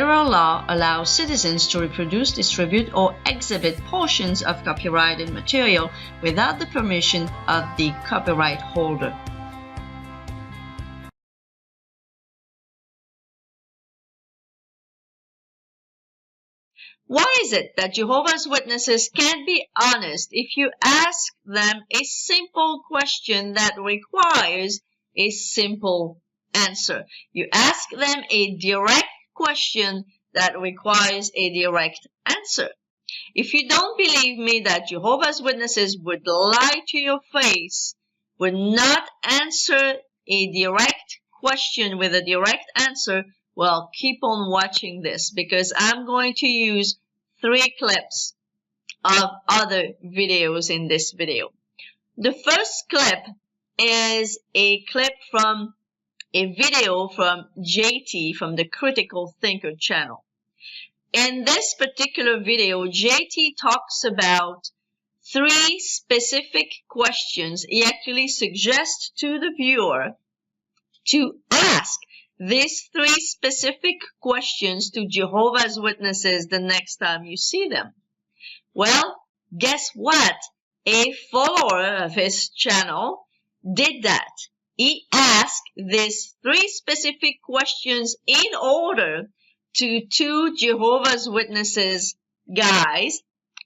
federal law allows citizens to reproduce, distribute, or exhibit portions of copyrighted material without the permission of the copyright holder. Why is it that Jehovah's Witnesses can't be honest if you ask them a simple question that requires a simple answer? You ask them a direct question that requires a direct answer. If you don't believe me that Jehovah's Witnesses would lie to your face, would not answer a direct question with a direct answer, well, keep on watching this, because I'm going to use 3 clips of other videos in this video. The first clip is a clip from a video from JT from the Critical Thinker channel. In this particular video, JT talks about 3 specific questions. He actually suggests to the viewer to ask these 3 specific questions to Jehovah's Witnesses the next time you see them. Well, guess what? A follower of his channel did that. He asked these 3 specific questions in order to 2 Jehovah's Witnesses guys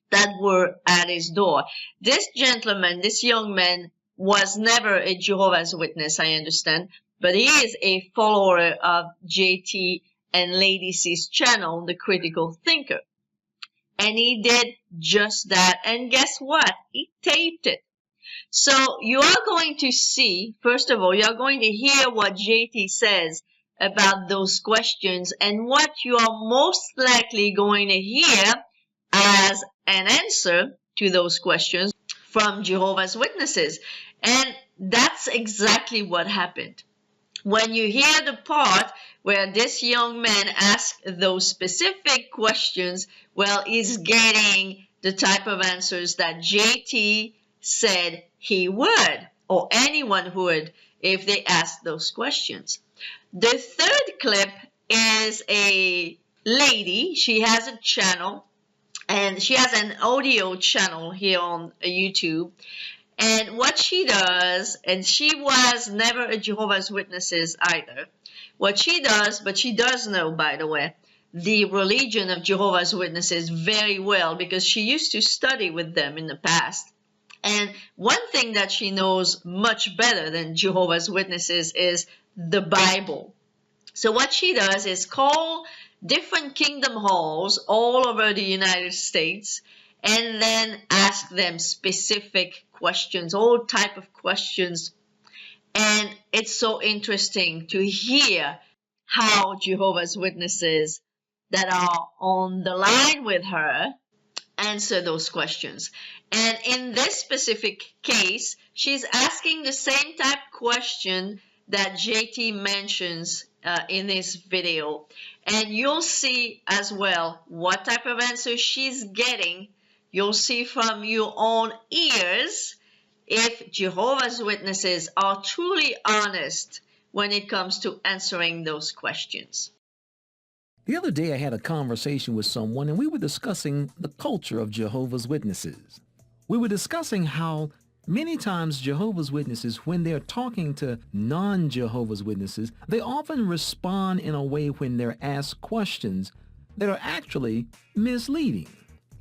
that were at his door. This gentleman, this young man, was never a Jehovah's Witness, I understand, but he is a follower of JT and Lady C's channel, The Critical Thinker. And he did just that. And guess what? He taped it. So you are going to see, first of all, you are going to hear what JT says about those questions and what you are most likely going to hear as an answer to those questions from Jehovah's Witnesses. And that's exactly what happened. When you hear the part where this young man asked those specific questions, well, he's getting the type of answers that JT said he would, or anyone would, if they asked those questions. The third clip is a lady. She has a channel, and she has an audio channel here on YouTube. And what she does, and she was never a Jehovah's Witnesses either. What she does, but she does know, by the way, the religion of Jehovah's Witnesses very well, because she used to study with them in the past. And one thing that she knows much better than Jehovah's Witnesses is the Bible. So what she does is call different kingdom halls all over the United States and then ask them specific questions, all type of questions. And it's so interesting to hear how Jehovah's Witnesses that are on the line with her answer those questions. And in this specific case, she's asking the same type of question that JT mentions in this video. And you'll see as well what type of answer she's getting. You'll see from your own ears if Jehovah's Witnesses are truly honest when it comes to answering those questions. The other day I had a conversation with someone and we were discussing the culture of Jehovah's Witnesses. We were discussing how many times Jehovah's Witnesses, when they're talking to non-Jehovah's Witnesses, they often respond in a way when they're asked questions that are actually misleading.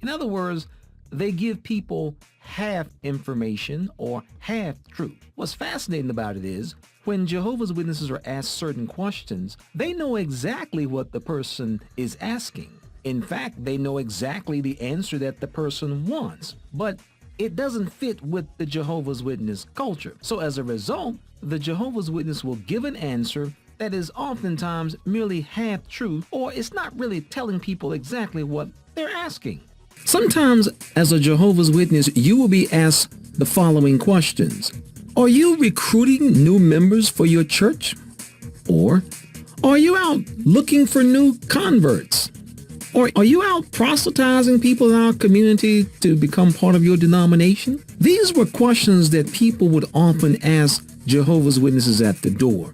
In other words, they give people half information or half truth. What's fascinating about it is when Jehovah's Witnesses are asked certain questions, they know exactly what the person is asking. In fact, they know exactly the answer that the person wants, but it doesn't fit with the Jehovah's Witness culture. So as a result, the Jehovah's Witness will give an answer that is oftentimes merely half true, or it's not really telling people exactly what they're asking. Sometimes, as a Jehovah's Witness, you will be asked the following questions. Are you recruiting new members for your church? Or are you out looking for new converts? Or are you out proselytizing people in our community to become part of your denomination? These were questions that people would often ask Jehovah's Witnesses at the door.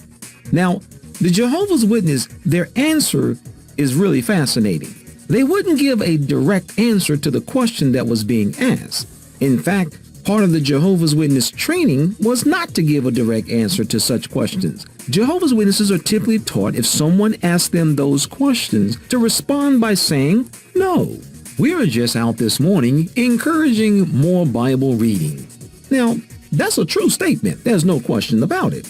Now, the Jehovah's Witness, their answer is really fascinating. They wouldn't give a direct answer to the question that was being asked. In fact, part of the Jehovah's Witness training was not to give a direct answer to such questions. Jehovah's Witnesses are typically taught if someone asks them those questions to respond by saying, "No, we are just out this morning encouraging more Bible reading." Now, that's a true statement. There's no question about it.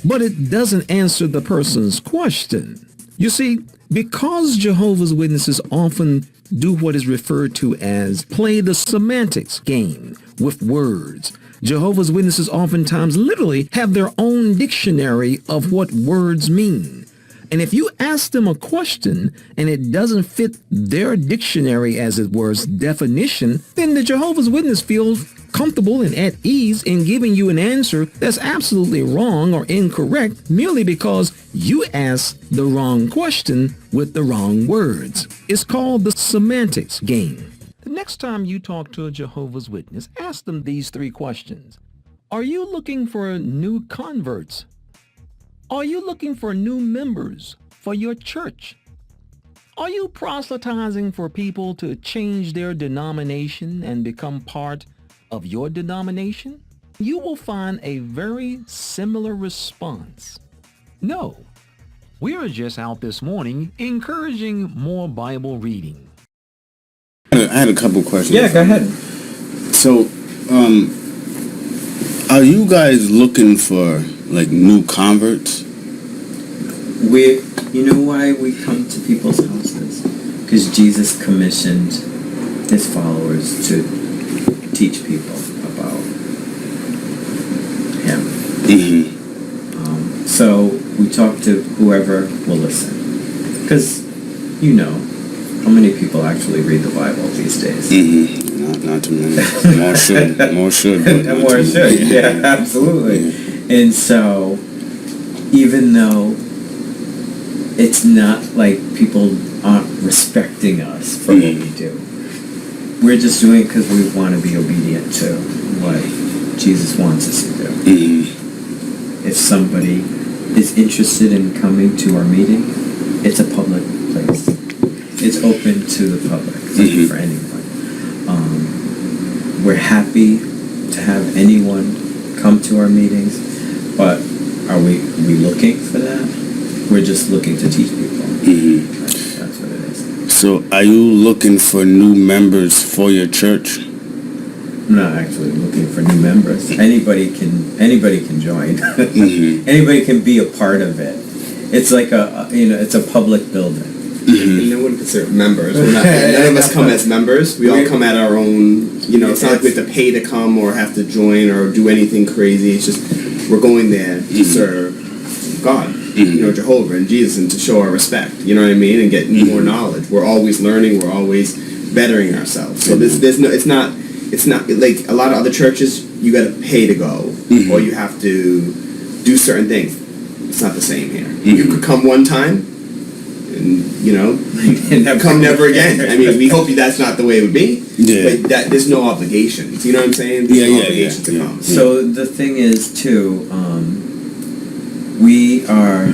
But it doesn't answer the person's question. You see, because Jehovah's Witnesses often do what is referred to as play the semantics game with words, Jehovah's Witnesses oftentimes literally have their own dictionary of what words mean. And if you ask them a question and it doesn't fit their dictionary, as it were, definition, then the Jehovah's Witness feels comfortable and at ease in giving you an answer that's absolutely wrong or incorrect merely because you asked the wrong question with the wrong words. It's called the semantics game. The next time you talk to a Jehovah's Witness, ask them these 3 questions. Are you looking for new converts? Are you looking for new members for your church? Are you proselytizing for people to change their denomination and become part of your denomination? You will find a very similar response. No, we are just out this morning encouraging more Bible reading. I had a couple questions. Yeah, go ahead. So, are you guys looking for like new converts? You know why we come to people's houses? Because Jesus commissioned his followers to teach people about him. Mm-hmm. So we talk to whoever will listen. Because you know how many people actually read the Bible these days. Mm-hmm. Not too many. More should. More should. But not More too should. many. Yeah, absolutely. Yeah. And so, even though it's not like people aren't respecting us for what we do, we're just doing it because we want to be obedient to what Jesus wants us to do. Mm-hmm. If somebody is interested in coming to our meeting, it's a public place. It's open to the public, it's open for anyone. We're happy to have anyone come to our meetings, but are we looking for that? We're just looking to teach people. Mm-hmm. That's what it is. So, are you looking for new members for your church? I'm not actually looking for new members. Anybody can join. Mm-hmm. Anybody can be a part of it. It's like it's a public building. Mm-hmm. No one considered members. We're not, none of us come as members. We all come at our own. It's not like we have to pay to come or have to join or do anything crazy. It's just we're going there to serve God, Jehovah and Jesus, and to show our respect. You know what I mean, and get more knowledge. We're always learning. We're always bettering ourselves. So there's no. It's not like a lot of other churches. You got to pay to go, or you have to do certain things. It's not the same here. You could come one time. And come never again. I mean, we hope that's not the way it would be. Yeah. But there's no obligations. You know what I'm saying? There's no obligation to come. So the thing is, too, we are.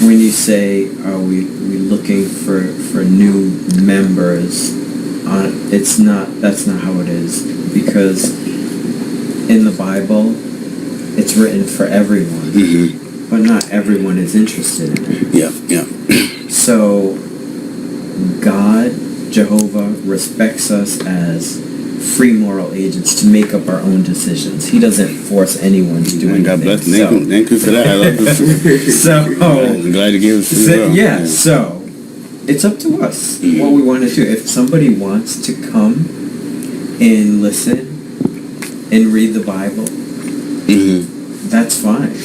When you say, "Are we looking for new members?" It's not. That's not how it is, because in the Bible, it's written for everyone. Mm-hmm. But not everyone is interested in it. Yeah. So, God, Jehovah, respects us as free moral agents to make up our own decisions. He doesn't force anyone to do anything. God bless. Thank you for that. I love this. I'm glad you gave us so it's up to us what we want to do. If somebody wants to come and listen and read the Bible, that's fine.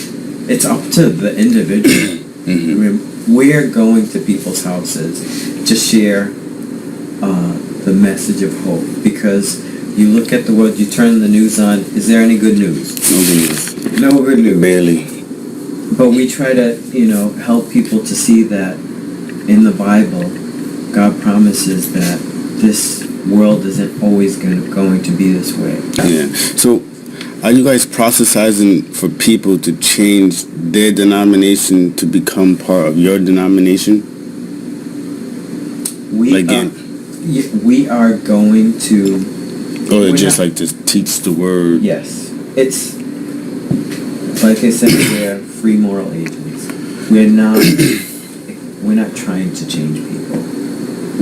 It's up to the individual. I mean, we're going to people's houses to share the message of hope, because you look at the world, you turn the news on, is there any good news? No good news. Barely. But we try to, help people to see that in the Bible, God promises that this world isn't always going to be this way. Yeah. So, are you guys processing for people to change their denomination to become part of your denomination? We are going to. Or just like to teach the word? Yes, it's like I said, we're free moral agents. We're not trying to change people.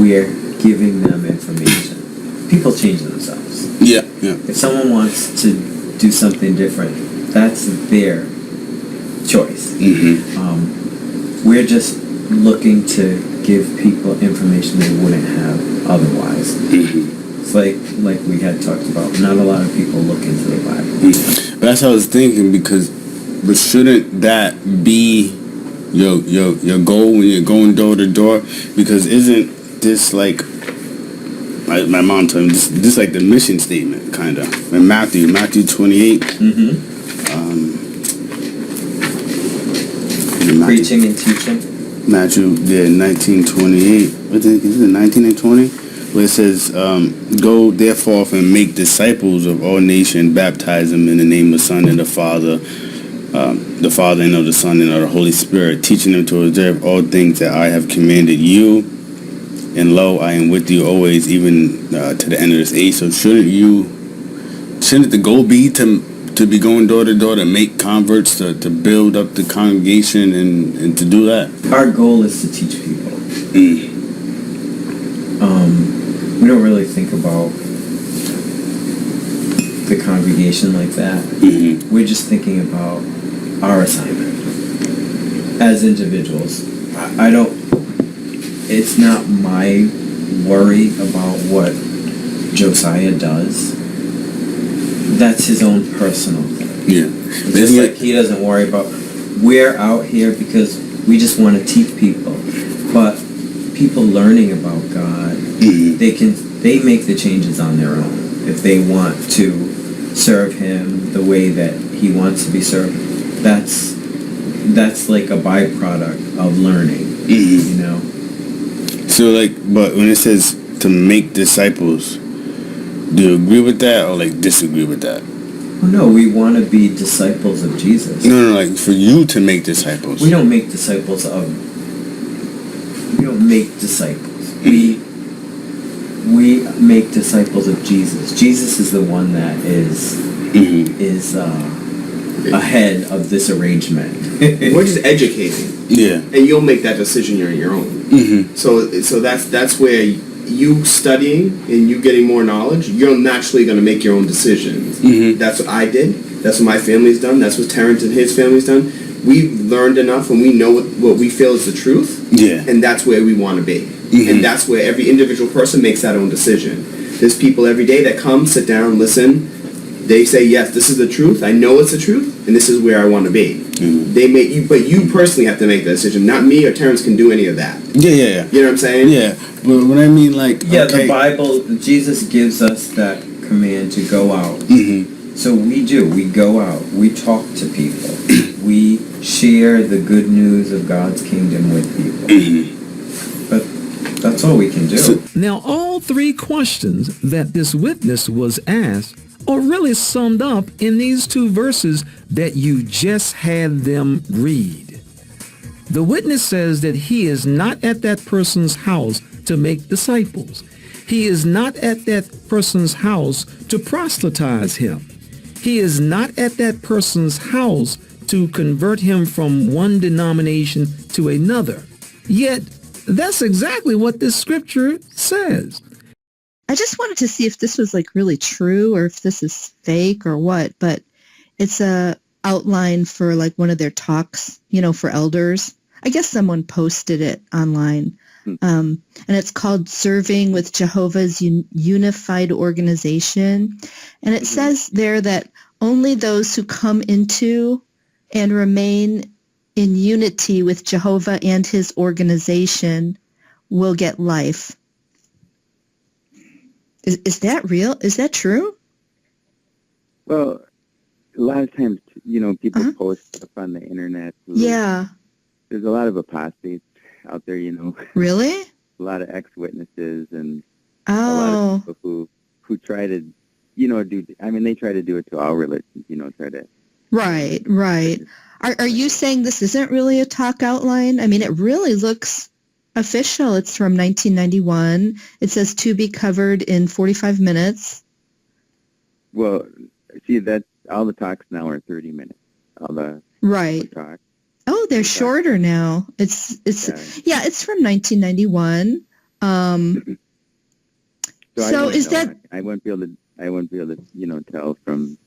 We're giving them information. People change themselves. Yeah. If someone wants to do something different, that's their choice. We're just looking to give people information they wouldn't have otherwise. It's like we had talked about. Not a lot of people look into the Bible. That's what I was thinking, but shouldn't that be your goal when you're going door to door? Because isn't this like my mom told me this like the mission statement kind of in Matthew 28. Preaching and teaching. Matthew 19:28. Is it 19 and 20? Where it says, "Go therefore and make disciples of all nations, baptize them in the name of the Son and the Father and of the Son and of the Holy Spirit, teaching them to observe all things that I have commanded you. And lo, I am with you always, even to the end of this age." So shouldn't the goal be to be going door to door to make converts, to build up the congregation and to do that? Our goal is to teach people. We don't really think about the congregation like that. We're just thinking about our assignment as individuals. I don't. It's not my worry about what Josiah does. That's his own personal thing. Yeah. It's just like he doesn't worry about. We're out here because we just want to teach people. But people learning about God, they make the changes on their own. If they want to serve Him the way that He wants to be served, that's like a byproduct of learning. You know. So but when it says to make disciples, do you agree with that or disagree with that? Well, no, we want to be disciples of Jesus. No, for you to make disciples. We don't make disciples of. We don't make disciples. We make disciples of Jesus. Jesus is the one that is ahead of this arrangement. We're just educating. Yeah. And you'll make that decision on your own. So that's where you studying and you getting more knowledge, you're naturally going to make your own decisions. That's what I did. That's what my family's done. That's what Terrence and his family's done. We've learned enough and we know what we feel is the truth. Yeah. And that's where we want to be. And that's where every individual person makes that own decision. There's people every day that come, sit down, listen. They say, yes, this is the truth. I know it's the truth, and this is where I want to be. They make you, but you personally have to make the decision. Not me or Terrence can do any of that. Yeah. You know what I'm saying? Yeah, but when I mean the Bible, Jesus gives us that command to go out. So we do. We go out. We talk to people. We share the good news of God's kingdom with people. But that's all we can do. Now, all three questions that this witness was asked are really summed up in these two verses that you just had them read. The witness says that he is not at that person's house to make disciples. He is not at that person's house to proselytize him. He is not at that person's house to convert him from one denomination to another. Yet, that's exactly what this scripture says. I just wanted to see if this was really true or if this is fake or what, but it's a outline for one of their talks, for elders. I guess someone posted it online. And it's called Serving with Jehovah's Unified Organization. And it says there that only those who come into and remain in unity with Jehovah and his organization will get life. Is that real? Is that true? Well, a lot of times, people post stuff on the internet. Yeah. There's a lot of apostates out there, Really? A lot of ex-witnesses and a Oh. lot of people who try to they try to do it to all religions, try to. Right, right. Are you saying this isn't really a talk outline? I mean, it really looks official. It's from 1991. It says to be covered in 45 minutes. Well, see, that all the talks now are 30 minutes. All the Right. talks. Oh, they're shorter now. It's it's from 1991. So is that I wouldn't be able to tell from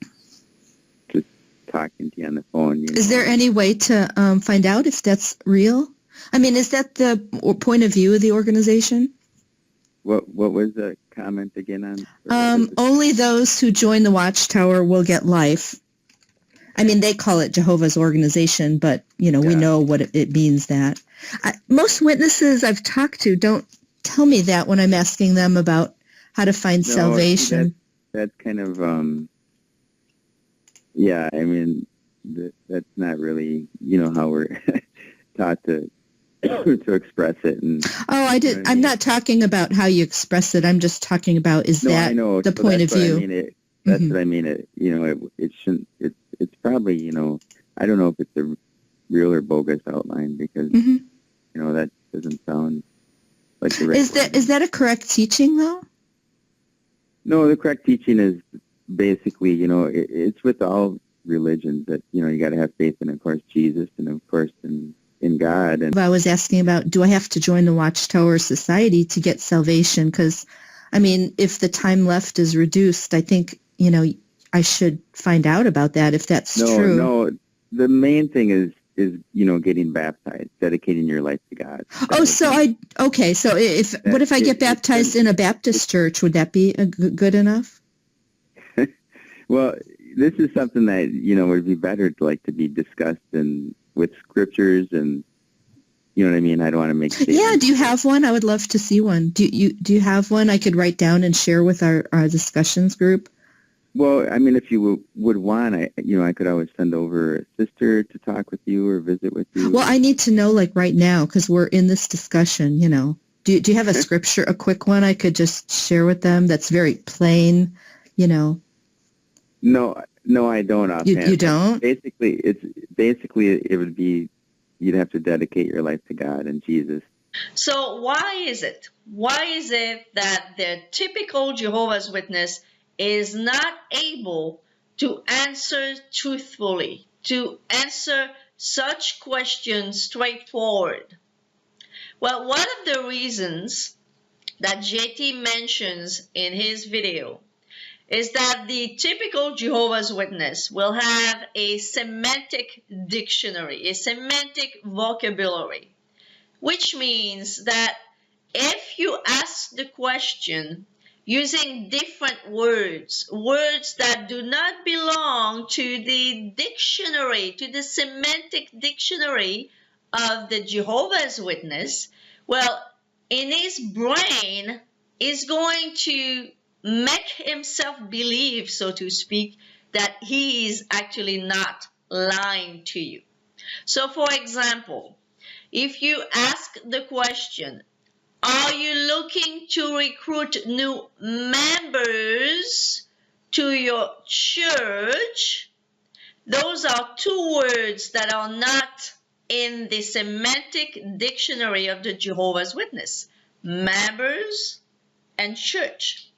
just talking to you on the phone. Is there any way to find out if that's real? I mean, is that the point of view of the organization? What was the comment again on? Only those who join the Watchtower will get life. I mean, they call it Jehovah's organization, but, we know what it means that. Most witnesses I've talked to don't tell me that when I'm asking them about how to find salvation. That's kind of, that's not really, how we're taught to express it. And I'm not talking about how you express it. I'm just talking about the point of view. That's what I mean. It shouldn't. It's probably I don't know if it's a real or bogus outline because that doesn't sound like the right. Is that a correct teaching though? No, the correct teaching is basically it's with all religions that you got to have faith in, of course, Jesus, and of course in God. And I was asking about, do I have to join the Watchtower Society to get salvation? Because I mean, if the time left is reduced, I think I should find out about that if that's true. No, the main thing is getting baptized, dedicating your life to God. So what if I get baptized in a Baptist church? Would that be good enough? Well, this is something that would be better to be discussed with scriptures, and you know what I mean. I don't want to make statements. Yeah, do you have one? I would love to see one. Do you have one I could write down and share with our discussions group? Well, I mean, if you would want, I could always send over a sister to talk with you or visit with you. Well, I need to know right now because we're in this discussion. Do you have a scripture, a quick one I could just share with them that's very plain? No, I don't. You don't? Basically, it would be you'd have to dedicate your life to God and Jesus. So why is it? Why is it that the typical Jehovah's Witness is not able to answer truthfully, to answer such questions straightforward? Well, one of the reasons that JT mentions in his video is that the typical Jehovah's Witness will have a semantic dictionary, a semantic vocabulary, which means that if you ask the question using different words that do not belong to the dictionary, to the semantic dictionary of the Jehovah's Witness, well, in his brain is going to make himself believe, so to speak, that he is actually not lying to you. So, for example, if you ask the question, are you looking to recruit new members to your church? Those are two words that are not in the semantic dictionary of the Jehovah's Witness. Members and church.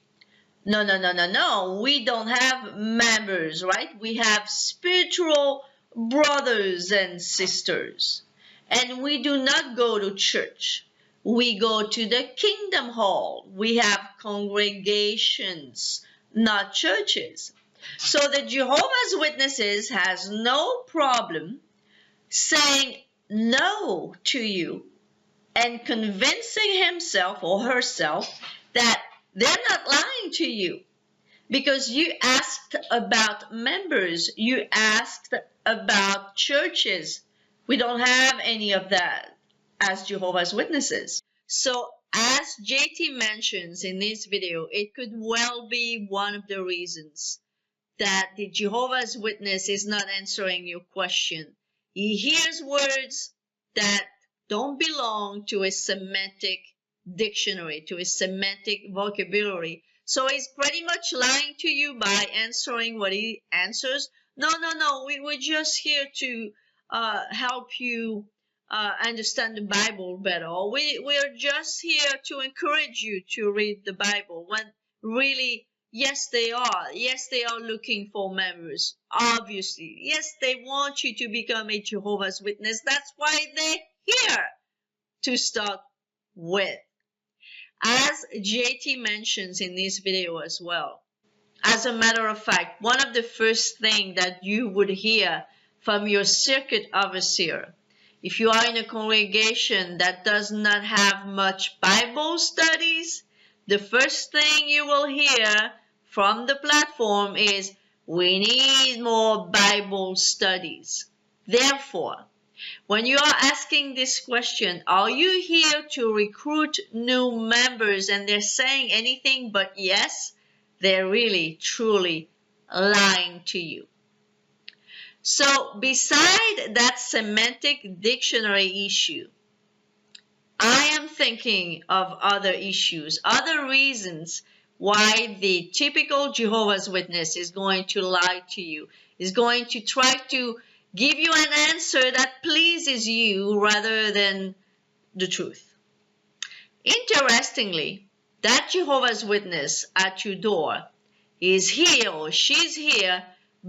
No. We don't have members, right? We have spiritual brothers and sisters. And we do not go to church. We go to the Kingdom Hall. We have congregations, not churches. So the Jehovah's Witnesses has no problem saying no to you and convincing himself or herself that they're not lying to you because you asked about members, you asked about churches. We don't have any of that as Jehovah's Witnesses. So as JT mentions in this video, it could well be one of the reasons that the Jehovah's Witness is not answering your question. He hears words that don't belong to a semantic dictionary, to a semantic vocabulary. So he's pretty much lying to you by answering what he answers. No, no, no. We're just here to help you understand the Bible better. We're just here to encourage you to read the Bible. When really, yes, they are. Yes, they are looking for members. Obviously, yes, they want you to become a Jehovah's Witness. That's why they're here to start with. As JT mentions in this video as well, as a matter of fact, one of the first things that you would hear from your circuit overseer, if you are in a congregation that does not have much Bible studies, the first thing you will hear from the platform is, we need more Bible studies. Therefore, when you are asking this question, are you here to recruit new members, and they're saying anything but yes, they're really, truly lying to you. So beside that semantic dictionary issue, I am thinking of other issues, other reasons why the typical Jehovah's Witness is going to lie to you, is going to try to give you an answer that pleases you rather than the truth. Interestingly, that Jehovah's Witness at your door is here or she's here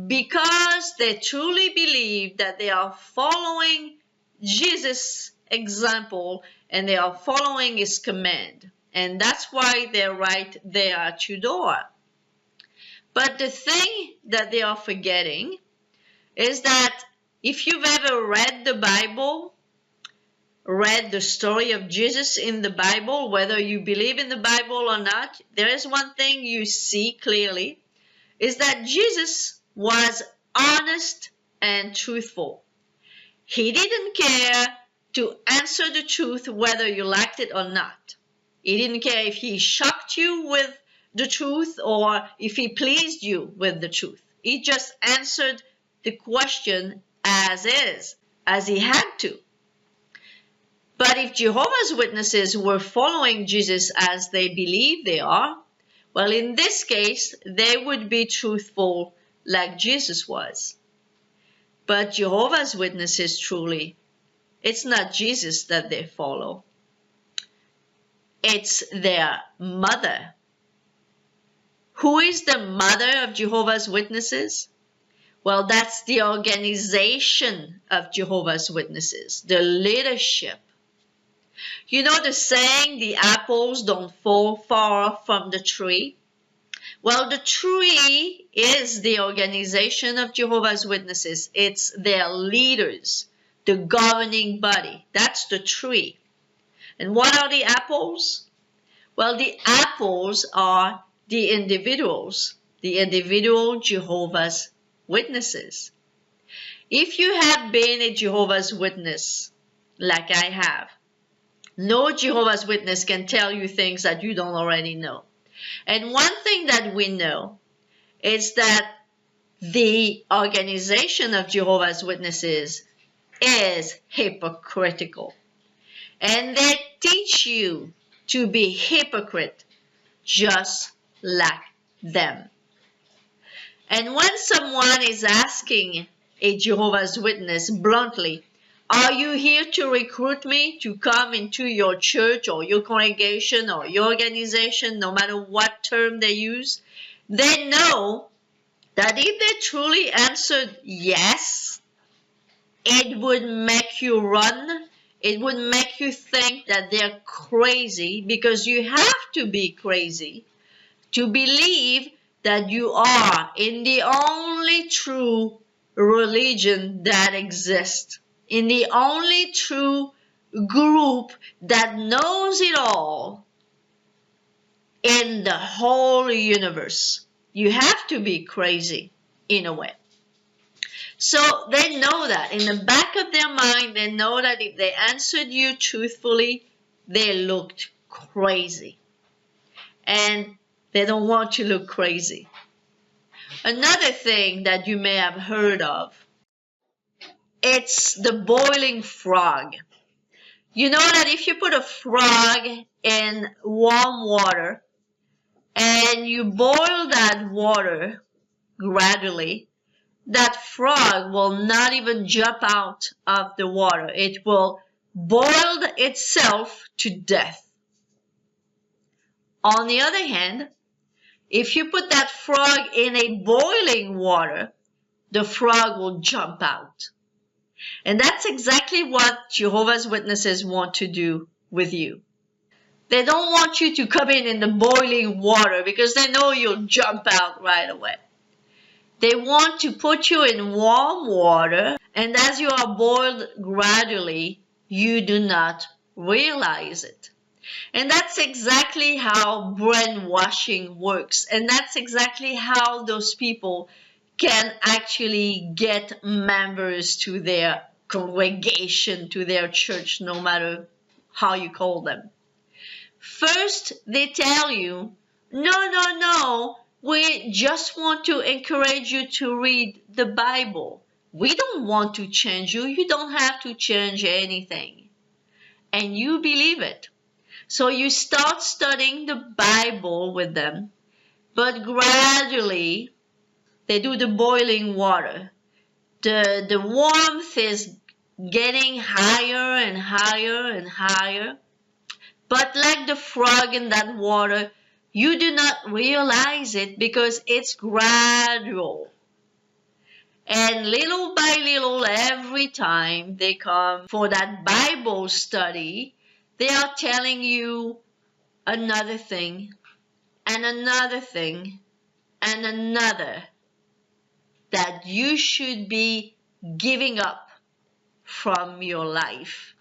because they truly believe that they are following Jesus' example and they are following his command. And that's why they're right there at your door. But the thing that they are forgetting is that if you've ever read the Bible, read the story of Jesus in the Bible, whether you believe in the Bible or not, there is one thing you see clearly, is that Jesus was honest and truthful. He didn't care to answer the truth whether you liked it or not. He didn't care if he shocked you with the truth or if he pleased you with the truth. He just answered the question as is, as he had to. But if Jehovah's Witnesses were following Jesus as they believe they are, well, in this case, they would be truthful like Jesus was. But Jehovah's Witnesses truly, it's not Jesus that they follow. It's their mother. Who is the mother of Jehovah's Witnesses? Well, that's the organization of Jehovah's Witnesses, the leadership. You know the saying, the apples don't fall far from the tree? Well, the tree is the organization of Jehovah's Witnesses. It's their leaders, the governing body. That's the tree. And what are the apples? Well, the apples are the individual Jehovah's Witnesses. If you have been a Jehovah's Witness, like I have, no Jehovah's Witness can tell you things that you don't already know. And one thing that we know is that the organization of Jehovah's Witnesses is hypocritical. And they teach you to be hypocrite just like them. And when someone is asking a Jehovah's Witness bluntly, are you here to recruit me to come into your church or your congregation or your organization, no matter what term they use? They know that if they truly answered yes, it would make you run. It would make you think that they're crazy, because you have to be crazy to believe that you are in the only true religion that exists, in the only true group that knows it all in the whole universe. You have to be crazy in a way. So they know that. In the back of their mind, they know that if they answered you truthfully, they looked crazy. And they don't want you to look crazy. Another thing that you may have heard of, it's the boiling frog. You know that if you put a frog in warm water, and you boil that water gradually, that frog will not even jump out of the water. It will boil itself to death. On the other hand, if you put that frog in a boiling water, the frog will jump out. And that's exactly what Jehovah's Witnesses want to do with you. They don't want you to come in the boiling water because they know you'll jump out right away. They want to put you in warm water, and as you are boiled gradually, you do not realize it. And that's exactly how brainwashing works. And that's exactly how those people can actually get members to their congregation, to their church, no matter how you call them. First, they tell you, no, we just want to encourage you to read the Bible. We don't want to change you. You don't have to change anything. And you believe it. So you start studying the Bible with them, but gradually they do the boiling water. The warmth is getting higher and higher and higher. But like the frog in that water, you do not realize it because it's gradual. And little by little, every time they come for that Bible study, they are telling you another thing, and another thing, and another that you should be giving up from your life.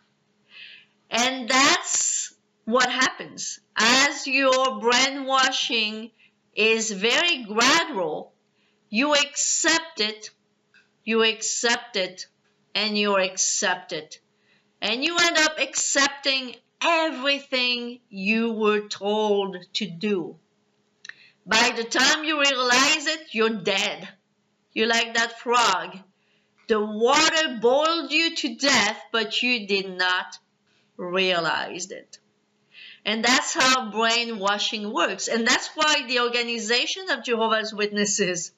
And that's what happens. As your brainwashing is very gradual, you accept it, and you accept it. And you end up accepting everything you were told to do. By the time you realize it, you're dead. You're like that frog. The water boiled you to death, but you did not realize it. And that's how brainwashing works. And that's why the organization of Jehovah's Witnesses,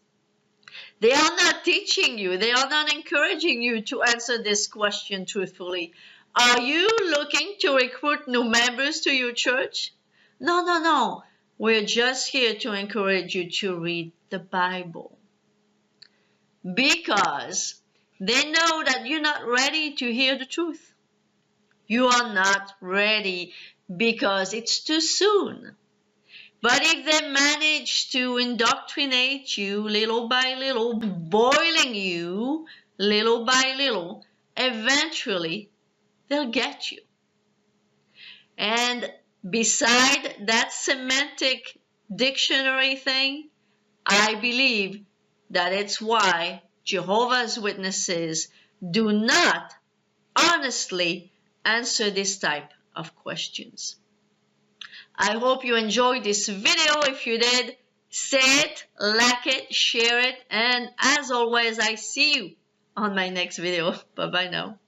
they are not teaching you, they are not encouraging you to answer this question truthfully. Are you looking to recruit new members to your church? No. We're just here to encourage you to read the Bible. Because they know that you're not ready to hear the truth. You are not ready because it's too soon. But if they manage to indoctrinate you little by little, boiling you little by little, eventually they'll get you. And beside that semantic dictionary thing, I believe that it's why Jehovah's Witnesses do not honestly answer this type of questions. I hope you enjoyed this video. If you did, say it, like it, share it, and as always, I see you on my next video. Bye-bye now.